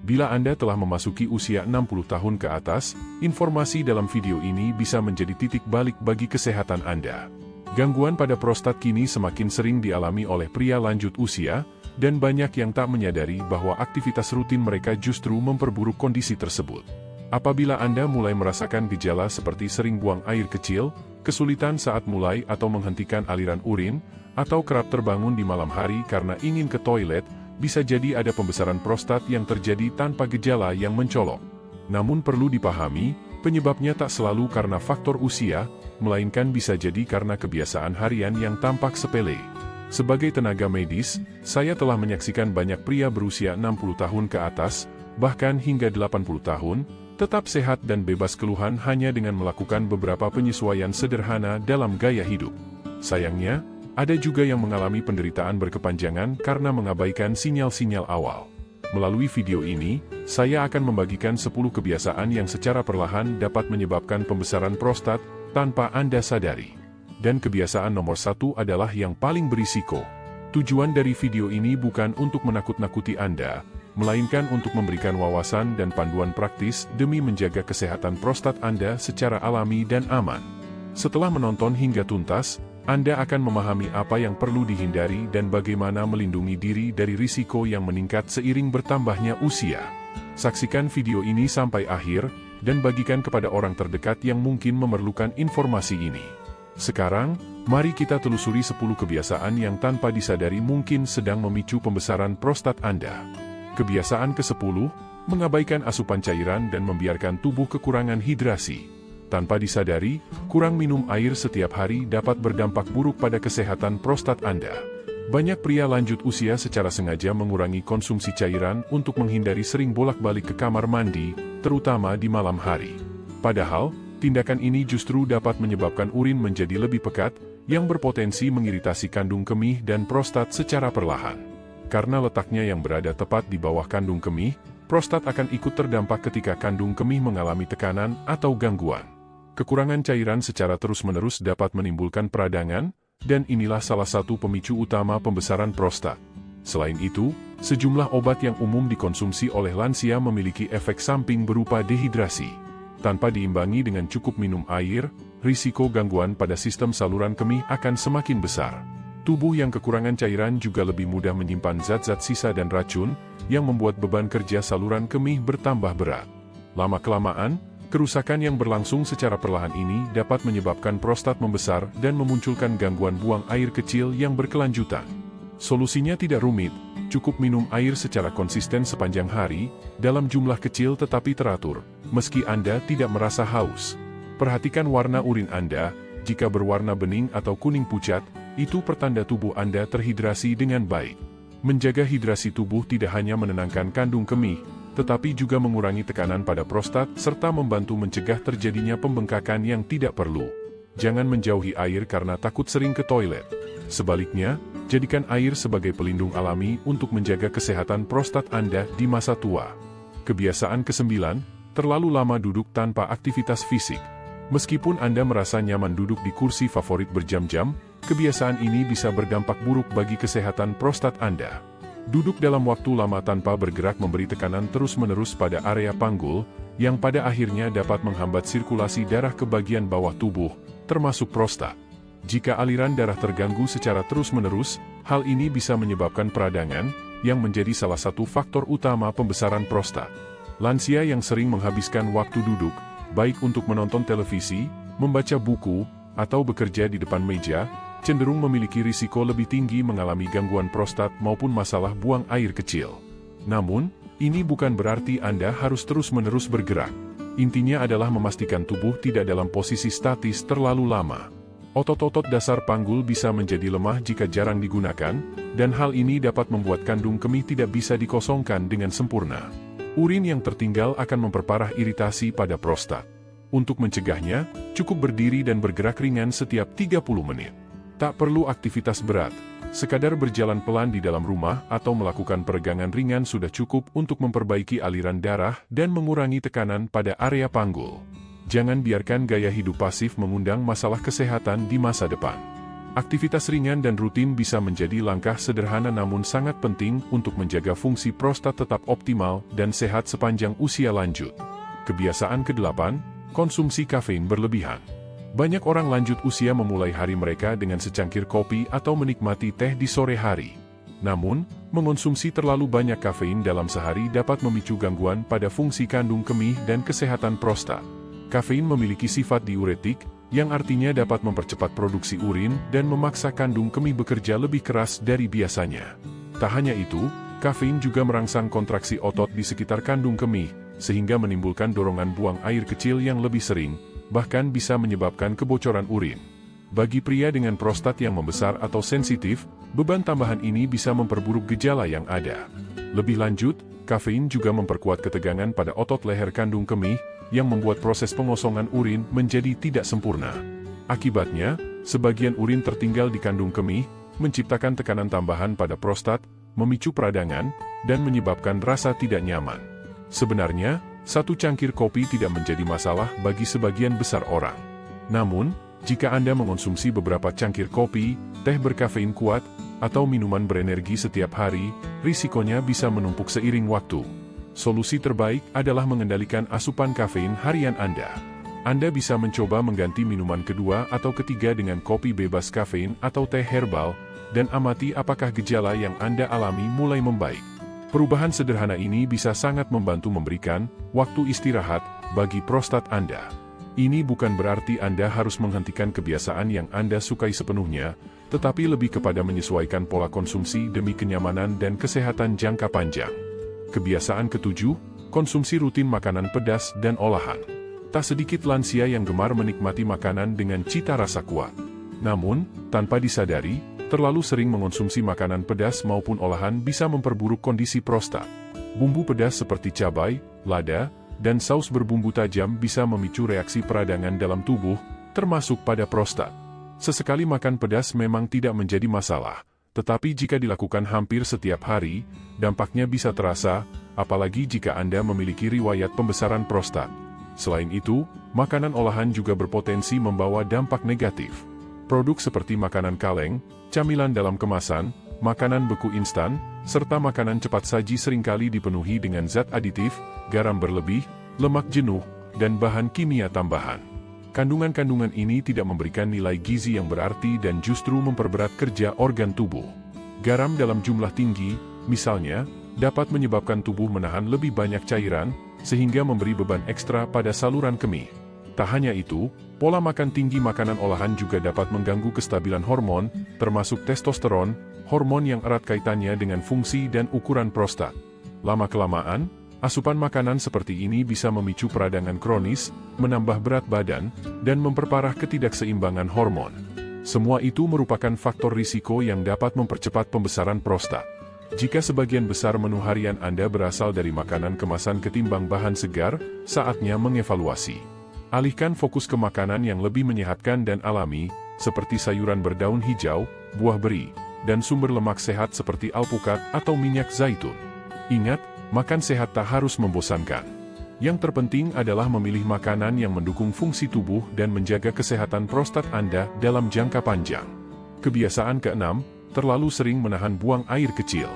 Bila Anda telah memasuki usia 60 tahun ke atas, informasi dalam video ini bisa menjadi titik balik bagi kesehatan Anda. Gangguan pada prostat kini semakin sering dialami oleh pria lanjut usia, dan banyak yang tak menyadari bahwa aktivitas rutin mereka justru memperburuk kondisi tersebut. Apabila Anda mulai merasakan gejala seperti sering buang air kecil, kesulitan saat mulai atau menghentikan aliran urin, atau kerap terbangun di malam hari karena ingin ke toilet, bisa jadi ada pembesaran prostat yang terjadi tanpa gejala yang mencolok. Namun perlu dipahami, penyebabnya tak selalu karena faktor usia, melainkan bisa jadi karena kebiasaan harian yang tampak sepele. Sebagai tenaga medis, saya telah menyaksikan banyak pria berusia 60 tahun ke atas, bahkan hingga 80 tahun, tetap sehat dan bebas keluhan hanya dengan melakukan beberapa penyesuaian sederhana dalam gaya hidup. Sayangnya, ada juga yang mengalami penderitaan berkepanjangan karena mengabaikan sinyal-sinyal awal. Melalui video ini, saya akan membagikan 10 kebiasaan yang secara perlahan dapat menyebabkan pembesaran prostat tanpa Anda sadari. Dan kebiasaan nomor 1 adalah yang paling berisiko. Tujuan dari video ini bukan untuk menakut-nakuti Anda, melainkan untuk memberikan wawasan dan panduan praktis demi menjaga kesehatan prostat Anda secara alami dan aman. Setelah menonton hingga tuntas, Anda akan memahami apa yang perlu dihindari dan bagaimana melindungi diri dari risiko yang meningkat seiring bertambahnya usia. Saksikan video ini sampai akhir, dan bagikan kepada orang terdekat yang mungkin memerlukan informasi ini. Sekarang, mari kita telusuri 10 kebiasaan yang tanpa disadari mungkin sedang memicu pembesaran prostat Anda. Kebiasaan ke-10, mengabaikan asupan cairan dan membiarkan tubuh kekurangan hidrasi. Tanpa disadari, kurang minum air setiap hari dapat berdampak buruk pada kesehatan prostat Anda. Banyak pria lanjut usia secara sengaja mengurangi konsumsi cairan untuk menghindari sering bolak-balik ke kamar mandi, terutama di malam hari. Padahal, tindakan ini justru dapat menyebabkan urin menjadi lebih pekat, yang berpotensi mengiritasi kandung kemih dan prostat secara perlahan. Karena letaknya yang berada tepat di bawah kandung kemih, prostat akan ikut terdampak ketika kandung kemih mengalami tekanan atau gangguan. Kekurangan cairan secara terus-menerus dapat menimbulkan peradangan, dan inilah salah satu pemicu utama pembesaran prostat. Selain itu, sejumlah obat yang umum dikonsumsi oleh lansia memiliki efek samping berupa dehidrasi. Tanpa diimbangi dengan cukup minum air, risiko gangguan pada sistem saluran kemih akan semakin besar. Tubuh yang kekurangan cairan juga lebih mudah menyimpan zat-zat sisa dan racun, yang membuat beban kerja saluran kemih bertambah berat. Lama-kelamaan, kerusakan yang berlangsung secara perlahan ini dapat menyebabkan prostat membesar dan memunculkan gangguan buang air kecil yang berkelanjutan. Solusinya tidak rumit, cukup minum air secara konsisten sepanjang hari, dalam jumlah kecil tetapi teratur, meski Anda tidak merasa haus. Perhatikan warna urin Anda, jika berwarna bening atau kuning pucat, itu pertanda tubuh Anda terhidrasi dengan baik. Menjaga hidrasi tubuh tidak hanya menenangkan kandung kemih, tetapi juga mengurangi tekanan pada prostat serta membantu mencegah terjadinya pembengkakan yang tidak perlu. Jangan menjauhi air karena takut sering ke toilet. Sebaliknya, jadikan air sebagai pelindung alami untuk menjaga kesehatan prostat Anda di masa tua. Kebiasaan ke-9, terlalu lama duduk tanpa aktivitas fisik. Meskipun Anda merasa nyaman duduk di kursi favorit berjam-jam, kebiasaan ini bisa berdampak buruk bagi kesehatan prostat Anda. Duduk dalam waktu lama tanpa bergerak memberi tekanan terus-menerus pada area panggul, yang pada akhirnya dapat menghambat sirkulasi darah ke bagian bawah tubuh, termasuk prostat. Jika aliran darah terganggu secara terus-menerus, hal ini bisa menyebabkan peradangan, yang menjadi salah satu faktor utama pembesaran prostat. Lansia yang sering menghabiskan waktu duduk, baik untuk menonton televisi, membaca buku, atau bekerja di depan meja, cenderung memiliki risiko lebih tinggi mengalami gangguan prostat maupun masalah buang air kecil. Namun, ini bukan berarti Anda harus terus-menerus bergerak. Intinya adalah memastikan tubuh tidak dalam posisi statis terlalu lama. Otot-otot dasar panggul bisa menjadi lemah jika jarang digunakan, dan hal ini dapat membuat kandung kemih tidak bisa dikosongkan dengan sempurna. Urin yang tertinggal akan memperparah iritasi pada prostat. Untuk mencegahnya, cukup berdiri dan bergerak ringan setiap 30 menit. Tak perlu aktivitas berat, sekadar berjalan pelan di dalam rumah atau melakukan peregangan ringan sudah cukup untuk memperbaiki aliran darah dan mengurangi tekanan pada area panggul. Jangan biarkan gaya hidup pasif mengundang masalah kesehatan di masa depan. Aktivitas ringan dan rutin bisa menjadi langkah sederhana namun sangat penting untuk menjaga fungsi prostat tetap optimal dan sehat sepanjang usia lanjut. Kebiasaan ke-8, konsumsi kafein berlebihan. Banyak orang lanjut usia memulai hari mereka dengan secangkir kopi atau menikmati teh di sore hari. Namun, mengonsumsi terlalu banyak kafein dalam sehari dapat memicu gangguan pada fungsi kandung kemih dan kesehatan prostat. Kafein memiliki sifat diuretik, yang artinya dapat mempercepat produksi urin dan memaksa kandung kemih bekerja lebih keras dari biasanya. Tak hanya itu, kafein juga merangsang kontraksi otot di sekitar kandung kemih, sehingga menimbulkan dorongan buang air kecil yang lebih sering, bahkan bisa menyebabkan kebocoran urin. Bagi pria dengan prostat yang membesar atau sensitif, beban tambahan ini bisa memperburuk gejala yang ada. Lebih lanjut, kafein juga memperkuat ketegangan pada otot leher kandung kemih, yang membuat proses pengosongan urin menjadi tidak sempurna. Akibatnya, sebagian urin tertinggal di kandung kemih, menciptakan tekanan tambahan pada prostat, memicu peradangan, dan menyebabkan rasa tidak nyaman. Sebenarnya, satu cangkir kopi tidak menjadi masalah bagi sebagian besar orang. Namun, jika Anda mengonsumsi beberapa cangkir kopi, teh berkafein kuat, atau minuman berenergi setiap hari, risikonya bisa menumpuk seiring waktu. Solusi terbaik adalah mengendalikan asupan kafein harian Anda. Anda bisa mencoba mengganti minuman kedua atau ketiga dengan kopi bebas kafein atau teh herbal, dan amati apakah gejala yang Anda alami mulai membaik. Perubahan sederhana ini bisa sangat membantu memberikan waktu istirahat bagi prostat Anda. Ini bukan berarti Anda harus menghentikan kebiasaan yang Anda sukai sepenuhnya, tetapi lebih kepada menyesuaikan pola konsumsi demi kenyamanan dan kesehatan jangka panjang. Kebiasaan ke-7, konsumsi rutin makanan pedas dan olahan. Tak sedikit lansia yang gemar menikmati makanan dengan cita rasa kuat. Namun, tanpa disadari, terlalu sering mengonsumsi makanan pedas maupun olahan bisa memperburuk kondisi prostat. Bumbu pedas seperti cabai, lada, dan saus berbumbu tajam bisa memicu reaksi peradangan dalam tubuh, termasuk pada prostat. Sesekali makan pedas memang tidak menjadi masalah. Tetapi jika dilakukan hampir setiap hari, dampaknya bisa terasa, apalagi jika Anda memiliki riwayat pembesaran prostat. Selain itu, makanan olahan juga berpotensi membawa dampak negatif. Produk seperti makanan kaleng, camilan dalam kemasan, makanan beku instan, serta makanan cepat saji seringkali dipenuhi dengan zat aditif, garam berlebih, lemak jenuh, dan bahan kimia tambahan. Kandungan-kandungan ini tidak memberikan nilai gizi yang berarti dan justru memperberat kerja organ tubuh. Garam dalam jumlah tinggi, misalnya, dapat menyebabkan tubuh menahan lebih banyak cairan, sehingga memberi beban ekstra pada saluran kemih. Tak hanya itu, pola makan tinggi makanan olahan juga dapat mengganggu kestabilan hormon, termasuk testosteron, hormon yang erat kaitannya dengan fungsi dan ukuran prostat. Lama-kelamaan, asupan makanan seperti ini bisa memicu peradangan kronis, menambah berat badan, dan memperparah ketidakseimbangan hormon. Semua itu merupakan faktor risiko yang dapat mempercepat pembesaran prostat. Jika sebagian besar menu harian Anda berasal dari makanan kemasan ketimbang bahan segar, saatnya mengevaluasi. Alihkan fokus ke makanan yang lebih menyehatkan dan alami, seperti sayuran berdaun hijau, buah beri, dan sumber lemak sehat seperti alpukat atau minyak zaitun. Ingat, makan sehat tak harus membosankan. Yang terpenting adalah memilih makanan yang mendukung fungsi tubuh dan menjaga kesehatan prostat Anda dalam jangka panjang. Kebiasaan ke-6, terlalu sering menahan buang air kecil.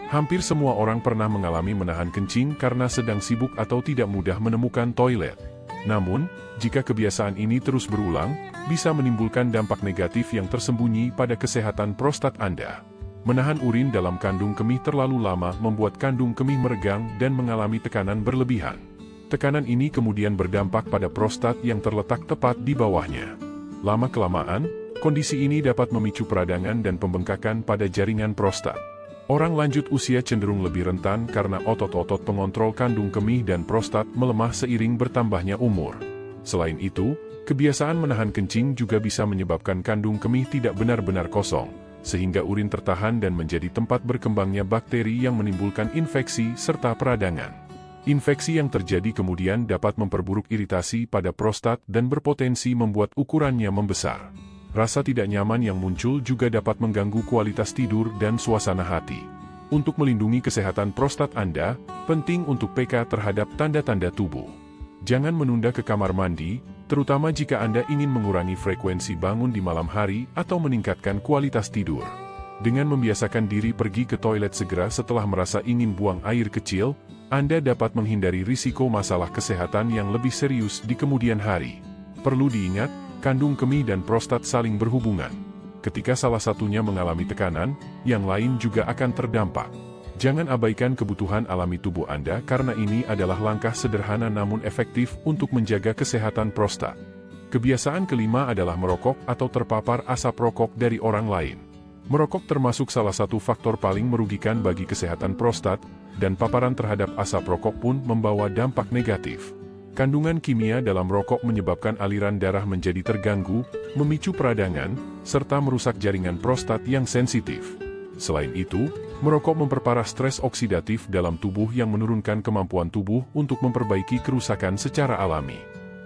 Hampir semua orang pernah mengalami menahan kencing karena sedang sibuk atau tidak mudah menemukan toilet. Namun, jika kebiasaan ini terus berulang, bisa menimbulkan dampak negatif yang tersembunyi pada kesehatan prostat Anda. Menahan urin dalam kandung kemih terlalu lama membuat kandung kemih meregang dan mengalami tekanan berlebihan. Tekanan ini kemudian berdampak pada prostat yang terletak tepat di bawahnya. Lama-kelamaan, kondisi ini dapat memicu peradangan dan pembengkakan pada jaringan prostat. Orang lanjut usia cenderung lebih rentan karena otot-otot pengontrol kandung kemih dan prostat melemah seiring bertambahnya umur. Selain itu, kebiasaan menahan kencing juga bisa menyebabkan kandung kemih tidak benar-benar kosong, sehingga urin tertahan dan menjadi tempat berkembangnya bakteri yang menimbulkan infeksi serta peradangan. Infeksi yang terjadi kemudian dapat memperburuk iritasi pada prostat dan berpotensi membuat ukurannya membesar. Rasa tidak nyaman yang muncul juga dapat mengganggu kualitas tidur dan suasana hati. Untuk melindungi kesehatan prostat Anda, penting untuk peka terhadap tanda-tanda tubuh. Jangan menunda ke kamar mandi, terutama jika Anda ingin mengurangi frekuensi bangun di malam hari atau meningkatkan kualitas tidur. Dengan membiasakan diri pergi ke toilet segera setelah merasa ingin buang air kecil, Anda dapat menghindari risiko masalah kesehatan yang lebih serius di kemudian hari. Perlu diingat, kandung kemih dan prostat saling berhubungan. Ketika salah satunya mengalami tekanan, yang lain juga akan terdampak. Jangan abaikan kebutuhan alami tubuh Anda karena ini adalah langkah sederhana namun efektif untuk menjaga kesehatan prostat. Kebiasaan kelima adalah merokok atau terpapar asap rokok dari orang lain. Merokok termasuk salah satu faktor paling merugikan bagi kesehatan prostat, dan paparan terhadap asap rokok pun membawa dampak negatif. Kandungan kimia dalam rokok menyebabkan aliran darah menjadi terganggu, memicu peradangan, serta merusak jaringan prostat yang sensitif. Selain itu, merokok memperparah stres oksidatif dalam tubuh yang menurunkan kemampuan tubuh untuk memperbaiki kerusakan secara alami.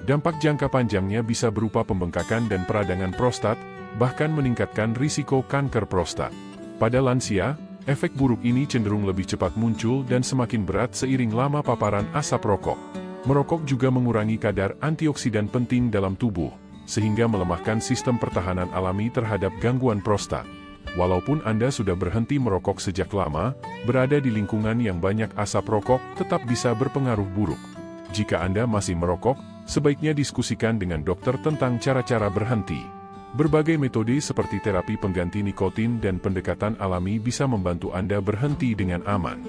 Dampak jangka panjangnya bisa berupa pembengkakan dan peradangan prostat, bahkan meningkatkan risiko kanker prostat. Pada lansia, efek buruk ini cenderung lebih cepat muncul dan semakin berat seiring lama paparan asap rokok. Merokok juga mengurangi kadar antioksidan penting dalam tubuh, sehingga melemahkan sistem pertahanan alami terhadap gangguan prostat. Walaupun Anda sudah berhenti merokok sejak lama, berada di lingkungan yang banyak asap rokok tetap bisa berpengaruh buruk. Jika Anda masih merokok, sebaiknya diskusikan dengan dokter tentang cara-cara berhenti. Berbagai metode seperti terapi pengganti nikotin dan pendekatan alami bisa membantu Anda berhenti dengan aman.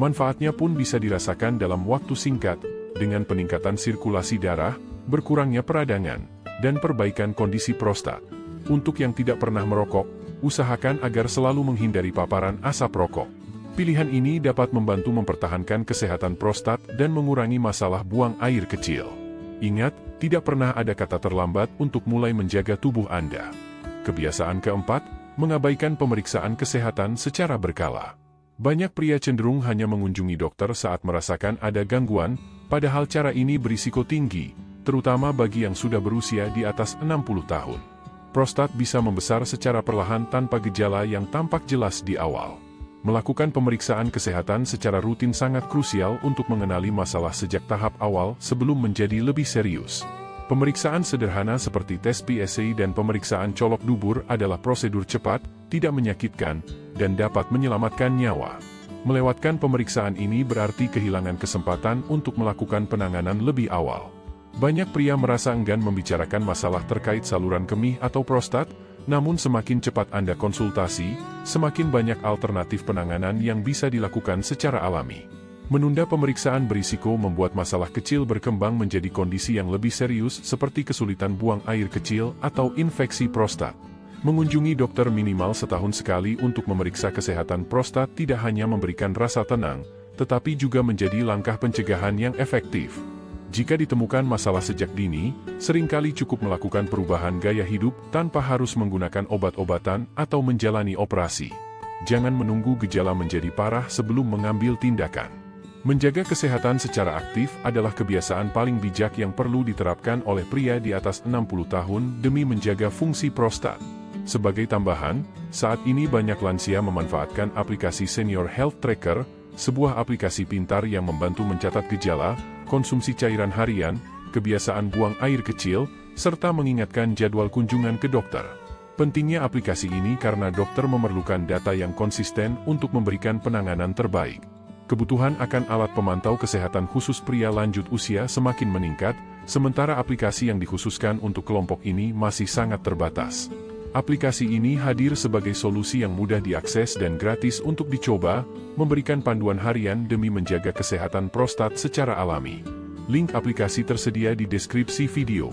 Manfaatnya pun bisa dirasakan dalam waktu singkat, dengan peningkatan sirkulasi darah, berkurangnya peradangan, dan perbaikan kondisi prostat. Untuk yang tidak pernah merokok, usahakan agar selalu menghindari paparan asap rokok. Pilihan ini dapat membantu mempertahankan kesehatan prostat dan mengurangi masalah buang air kecil. Ingat, tidak pernah ada kata terlambat untuk mulai menjaga tubuh Anda. Kebiasaan keempat, mengabaikan pemeriksaan kesehatan secara berkala. Banyak pria cenderung hanya mengunjungi dokter saat merasakan ada gangguan, padahal cara ini berisiko tinggi, terutama bagi yang sudah berusia di atas 60 tahun. Prostat bisa membesar secara perlahan tanpa gejala yang tampak jelas di awal. Melakukan pemeriksaan kesehatan secara rutin sangat krusial untuk mengenali masalah sejak tahap awal sebelum menjadi lebih serius. Pemeriksaan sederhana seperti tes PSA dan pemeriksaan colok dubur adalah prosedur cepat, tidak menyakitkan, dan dapat menyelamatkan nyawa. Melewatkan pemeriksaan ini berarti kehilangan kesempatan untuk melakukan penanganan lebih awal. Banyak pria merasa enggan membicarakan masalah terkait saluran kemih atau prostat, namun semakin cepat Anda konsultasi, semakin banyak alternatif penanganan yang bisa dilakukan secara alami. Menunda pemeriksaan berisiko membuat masalah kecil berkembang menjadi kondisi yang lebih serius seperti kesulitan buang air kecil atau infeksi prostat. Mengunjungi dokter minimal setahun sekali untuk memeriksa kesehatan prostat tidak hanya memberikan rasa tenang, tetapi juga menjadi langkah pencegahan yang efektif. Jika ditemukan masalah sejak dini, seringkali cukup melakukan perubahan gaya hidup tanpa harus menggunakan obat-obatan atau menjalani operasi. Jangan menunggu gejala menjadi parah sebelum mengambil tindakan. Menjaga kesehatan secara aktif adalah kebiasaan paling bijak yang perlu diterapkan oleh pria di atas 60 tahun demi menjaga fungsi prostat. Sebagai tambahan, saat ini banyak lansia memanfaatkan aplikasi Senior Health Tracker, sebuah aplikasi pintar yang membantu mencatat gejala, konsumsi cairan harian, kebiasaan buang air kecil, serta mengingatkan jadwal kunjungan ke dokter. Pentingnya aplikasi ini karena dokter memerlukan data yang konsisten untuk memberikan penanganan terbaik. Kebutuhan akan alat pemantau kesehatan khusus pria lanjut usia semakin meningkat, sementara aplikasi yang dikhususkan untuk kelompok ini masih sangat terbatas. Aplikasi ini hadir sebagai solusi yang mudah diakses dan gratis untuk dicoba, memberikan panduan harian demi menjaga kesehatan prostat secara alami. Link aplikasi tersedia di deskripsi video.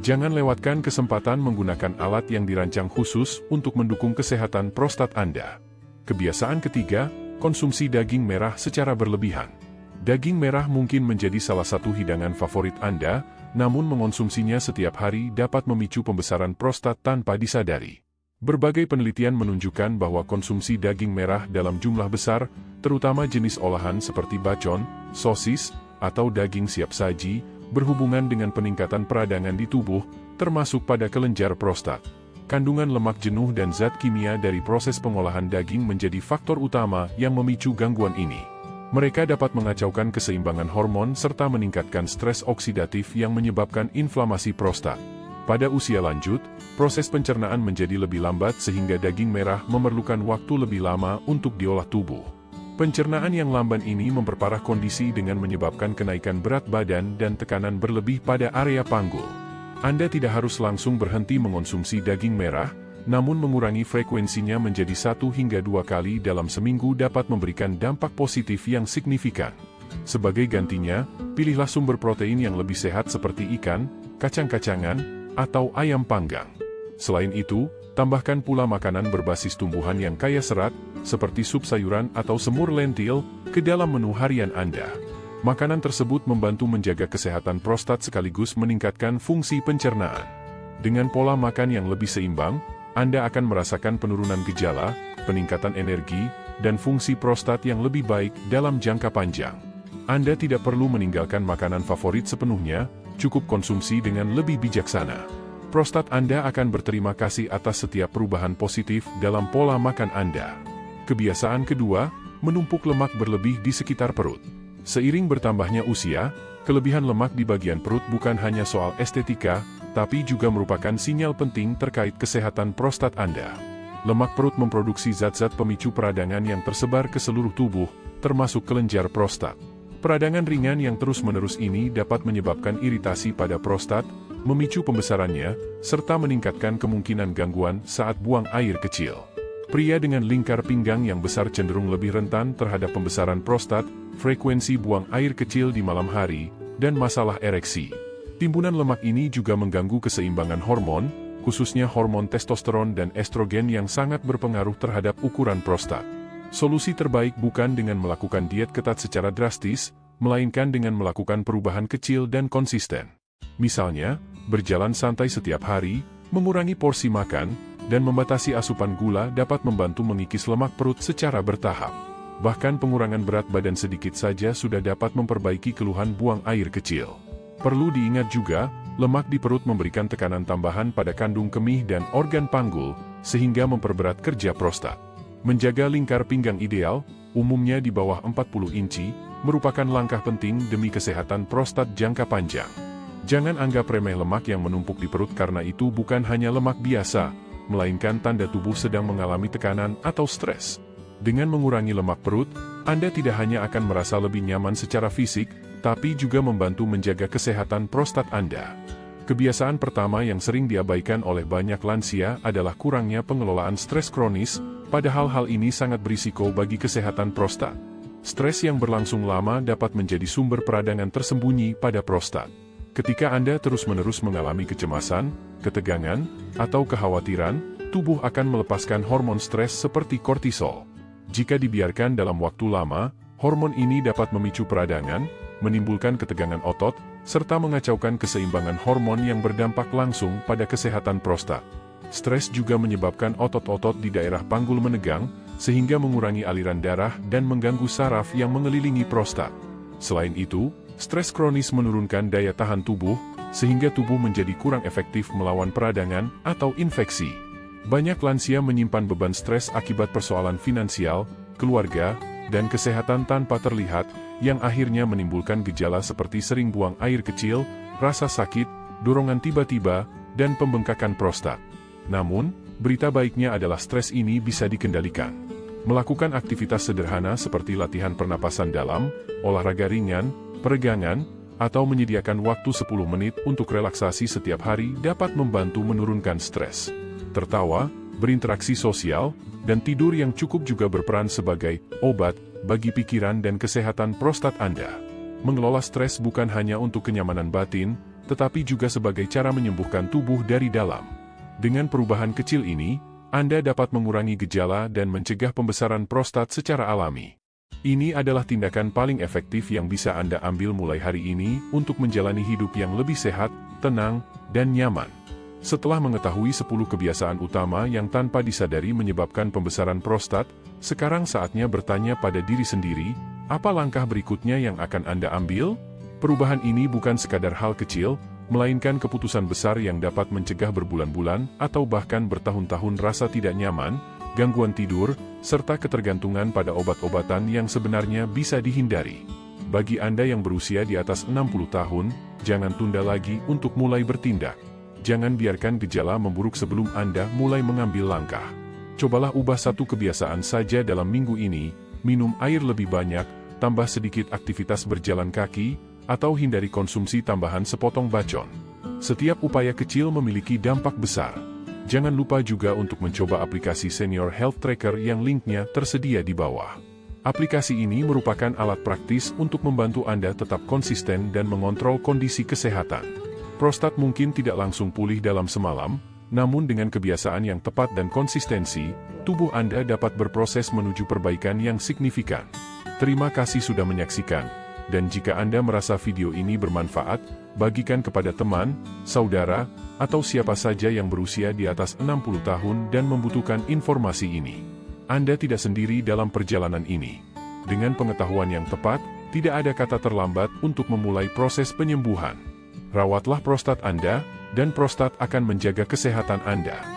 Jangan lewatkan kesempatan menggunakan alat yang dirancang khusus untuk mendukung kesehatan prostat Anda. Kebiasaan ketiga, konsumsi daging merah secara berlebihan. Daging merah mungkin menjadi salah satu hidangan favorit Anda, namun mengonsumsinya setiap hari dapat memicu pembesaran prostat tanpa disadari. Berbagai penelitian menunjukkan bahwa konsumsi daging merah dalam jumlah besar, terutama jenis olahan seperti bacon, sosis, atau daging siap saji, berhubungan dengan peningkatan peradangan di tubuh, termasuk pada kelenjar prostat. Kandungan lemak jenuh dan zat kimia dari proses pengolahan daging menjadi faktor utama yang memicu gangguan ini. Mereka dapat mengacaukan keseimbangan hormon serta meningkatkan stres oksidatif yang menyebabkan inflamasi prostat. Pada usia lanjut, proses pencernaan menjadi lebih lambat sehingga daging merah memerlukan waktu lebih lama untuk diolah tubuh. Pencernaan yang lamban ini memperparah kondisi dengan menyebabkan kenaikan berat badan dan tekanan berlebih pada area panggul. Anda tidak harus langsung berhenti mengonsumsi daging merah, namun mengurangi frekuensinya menjadi 1 hingga 2 kali dalam seminggu dapat memberikan dampak positif yang signifikan. Sebagai gantinya, pilihlah sumber protein yang lebih sehat seperti ikan, kacang-kacangan, atau ayam panggang. Selain itu, tambahkan pula makanan berbasis tumbuhan yang kaya serat, seperti sup sayuran atau semur lentil, ke dalam menu harian Anda. Makanan tersebut membantu menjaga kesehatan prostat sekaligus meningkatkan fungsi pencernaan. Dengan pola makan yang lebih seimbang, Anda akan merasakan penurunan gejala, peningkatan energi, dan fungsi prostat yang lebih baik dalam jangka panjang. Anda tidak perlu meninggalkan makanan favorit sepenuhnya, cukup konsumsi dengan lebih bijaksana. Prostat Anda akan berterima kasih atas setiap perubahan positif dalam pola makan Anda. Kebiasaan kedua, menumpuk lemak berlebih di sekitar perut. Seiring bertambahnya usia, kelebihan lemak di bagian perut bukan hanya soal estetika, tapi juga merupakan sinyal penting terkait kesehatan prostat Anda. Lemak perut memproduksi zat-zat pemicu peradangan yang tersebar ke seluruh tubuh, termasuk kelenjar prostat. Peradangan ringan yang terus-menerus ini dapat menyebabkan iritasi pada prostat, memicu pembesarannya, serta meningkatkan kemungkinan gangguan saat buang air kecil. Pria dengan lingkar pinggang yang besar cenderung lebih rentan terhadap pembesaran prostat, frekuensi buang air kecil di malam hari, dan masalah ereksi. Timbunan lemak ini juga mengganggu keseimbangan hormon, khususnya hormon testosteron dan estrogen yang sangat berpengaruh terhadap ukuran prostat. Solusi terbaik bukan dengan melakukan diet ketat secara drastis, melainkan dengan melakukan perubahan kecil dan konsisten. Misalnya, berjalan santai setiap hari, mengurangi porsi makan, dan membatasi asupan gula dapat membantu mengikis lemak perut secara bertahap. Bahkan pengurangan berat badan sedikit saja sudah dapat memperbaiki keluhan buang air kecil. Perlu diingat juga, lemak di perut memberikan tekanan tambahan pada kandung kemih dan organ panggul, sehingga memperberat kerja prostat. Menjaga lingkar pinggang ideal, umumnya di bawah 40 inci, merupakan langkah penting demi kesehatan prostat jangka panjang. Jangan anggap remeh lemak yang menumpuk di perut karena itu bukan hanya lemak biasa, melainkan tanda tubuh sedang mengalami tekanan atau stres. Dengan mengurangi lemak perut, Anda tidak hanya akan merasa lebih nyaman secara fisik, tapi juga membantu menjaga kesehatan prostat Anda. Kebiasaan pertama yang sering diabaikan oleh banyak lansia adalah kurangnya pengelolaan stres kronis, padahal hal ini sangat berisiko bagi kesehatan prostat. Stres yang berlangsung lama dapat menjadi sumber peradangan tersembunyi pada prostat. Ketika Anda terus-menerus mengalami kecemasan, ketegangan, atau kekhawatiran, tubuh akan melepaskan hormon stres seperti kortisol. Jika dibiarkan dalam waktu lama, hormon ini dapat memicu peradangan, menimbulkan ketegangan otot, serta mengacaukan keseimbangan hormon yang berdampak langsung pada kesehatan prostat. Stres juga menyebabkan otot-otot di daerah panggul menegang, sehingga mengurangi aliran darah dan mengganggu saraf yang mengelilingi prostat. Selain itu, stres kronis menurunkan daya tahan tubuh, sehingga tubuh menjadi kurang efektif melawan peradangan atau infeksi. Banyak lansia menyimpan beban stres akibat persoalan finansial, keluarga, dan kesehatan tanpa terlihat, yang akhirnya menimbulkan gejala seperti sering buang air kecil, rasa sakit, dorongan tiba-tiba, dan pembengkakan prostat. Namun, berita baiknya adalah stres ini bisa dikendalikan. Melakukan aktivitas sederhana seperti latihan pernapasan dalam, olahraga ringan, peregangan, atau menyediakan waktu 10 menit untuk relaksasi setiap hari dapat membantu menurunkan stres. Tertawa, berinteraksi sosial, dan tidur yang cukup juga berperan sebagai obat bagi pikiran dan kesehatan prostat Anda. Mengelola stres bukan hanya untuk kenyamanan batin, tetapi juga sebagai cara menyembuhkan tubuh dari dalam. Dengan perubahan kecil ini, Anda dapat mengurangi gejala dan mencegah pembesaran prostat secara alami. Ini adalah tindakan paling efektif yang bisa Anda ambil mulai hari ini untuk menjalani hidup yang lebih sehat, tenang, dan nyaman. Setelah mengetahui 10 kebiasaan utama yang tanpa disadari menyebabkan pembesaran prostat, sekarang saatnya bertanya pada diri sendiri, apa langkah berikutnya yang akan Anda ambil? Perubahan ini bukan sekadar hal kecil, melainkan keputusan besar yang dapat mencegah berbulan-bulan atau bahkan bertahun-tahun rasa tidak nyaman, gangguan tidur, serta ketergantungan pada obat-obatan yang sebenarnya bisa dihindari. Bagi Anda yang berusia di atas 60 tahun, jangan tunda lagi untuk mulai bertindak. Jangan biarkan gejala memburuk sebelum Anda mulai mengambil langkah. Cobalah ubah satu kebiasaan saja dalam minggu ini, minum air lebih banyak, tambah sedikit aktivitas berjalan kaki, atau hindari konsumsi tambahan sepotong bacon. Setiap upaya kecil memiliki dampak besar. Jangan lupa juga untuk mencoba aplikasi Senior Health Tracker yang linknya tersedia di bawah. Aplikasi ini merupakan alat praktis untuk membantu Anda tetap konsisten dan mengontrol kondisi kesehatan. Prostat mungkin tidak langsung pulih dalam semalam, namun dengan kebiasaan yang tepat dan konsistensi, tubuh Anda dapat berproses menuju perbaikan yang signifikan. Terima kasih sudah menyaksikan, dan jika Anda merasa video ini bermanfaat, bagikan kepada teman, saudara, atau siapa saja yang berusia di atas 60 tahun dan membutuhkan informasi ini. Anda tidak sendiri dalam perjalanan ini. Dengan pengetahuan yang tepat, tidak ada kata terlambat untuk memulai proses penyembuhan. Rawatlah prostat Anda, dan prostat akan menjaga kesehatan Anda.